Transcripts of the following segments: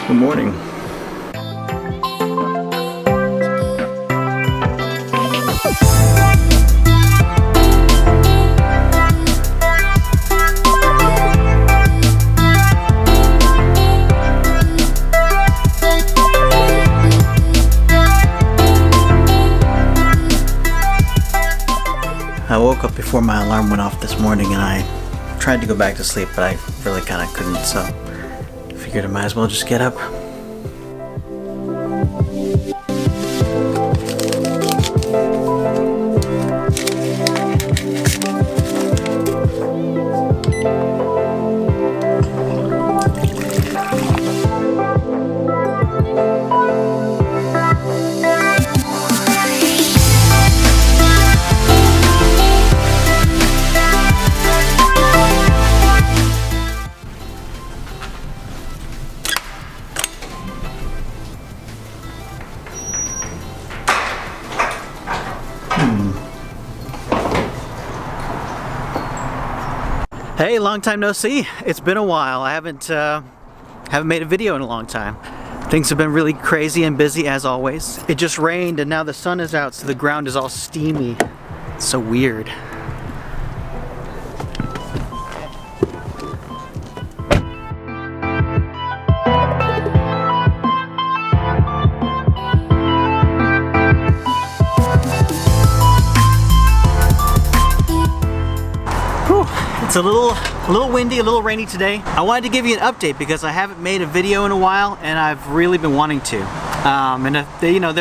Good morning. I woke up before my alarm went off this morning and I tried to go back to sleep, but I really kind of couldn't, so I figured I might as well just get up. Hey, long time no see. It's been a while. I haven't made a video in a long time. Things have been really crazy and busy as always. It just rained and now the sun is out, so the ground is all steamy. It's so weird. It's a little windy, a little rainy today. I wanted to give you an update because I haven't made a video in a while and I've really been wanting to. There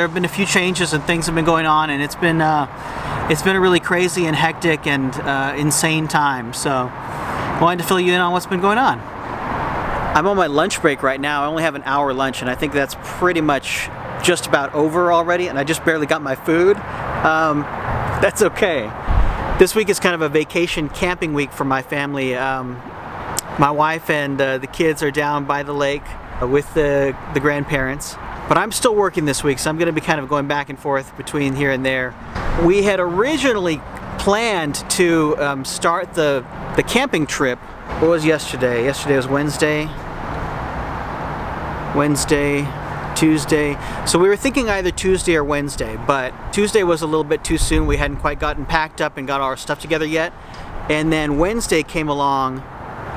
have been a few changes and things have been going on, and it's been a really crazy and hectic and insane time. So I wanted to fill you in on what's been going on. I'm on my lunch break right now. I only have an hour lunch and I think that's pretty much just about over already, and I just barely got my food. That's okay. This week is kind of a vacation camping week for my family. My wife and the kids are down by the lake with the grandparents. But I'm still working this week, so I'm going to be kind of going back and forth between here and there. We had originally planned to start the camping trip. What was yesterday? Yesterday was Wednesday, Tuesday. So we were thinking either Tuesday or Wednesday, but Tuesday was a little bit too soon. We hadn't quite gotten packed up and got all our stuff together yet. And then Wednesday came along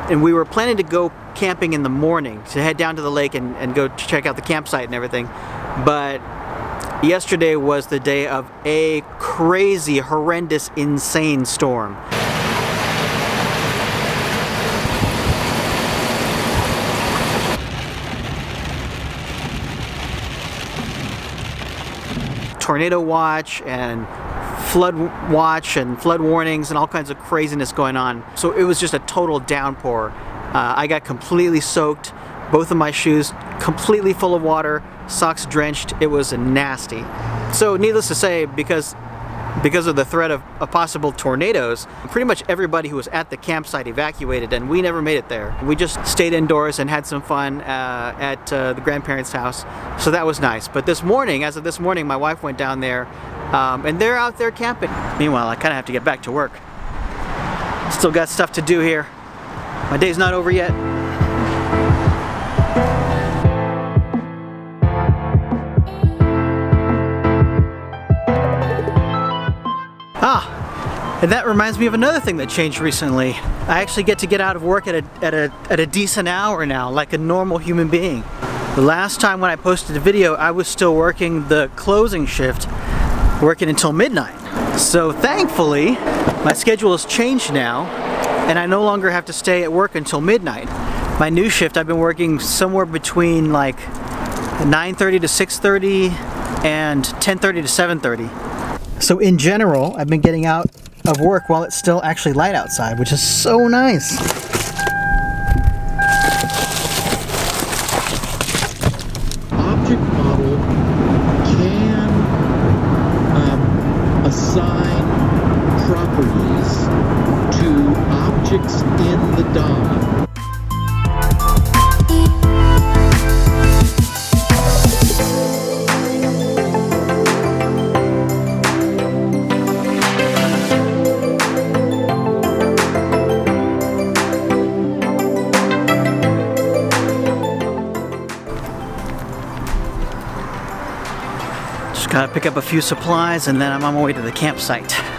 and we were planning to go camping in the morning, to head down to the lake and go check out the campsite and everything. But yesterday was the day of a crazy, horrendous, insane storm. Tornado watch and flood watch and flood warnings and all kinds of craziness going on. So it was just a total downpour. I got completely soaked, both of my shoes completely full of water, socks drenched. It was nasty. So needless to say, because of the threat of possible tornadoes, pretty much everybody who was at the campsite evacuated, and we never made it there. We just stayed indoors and had some fun at the grandparents' house, so that was nice. But this morning, as of this morning, my wife went down there, and they're out there camping. Meanwhile, I kind of have to get back to work. Still got stuff to do here. My day's not over yet. And that reminds me of another thing that changed recently. I actually get to get out of work at a decent hour now, like a normal human being. The last time when I posted a video, I was still working the closing shift, working until midnight. So thankfully, my schedule has changed now, and I no longer have to stay at work until midnight. My new shift, I've been working somewhere between like 9:30 to 6:30 and 10:30 to 7:30. So in general, I've been getting out of work while it's still actually light outside, which is so nice. Object model can assign properties to objects in the DOM. Gotta pick up a few supplies and then I'm on my way to the campsite.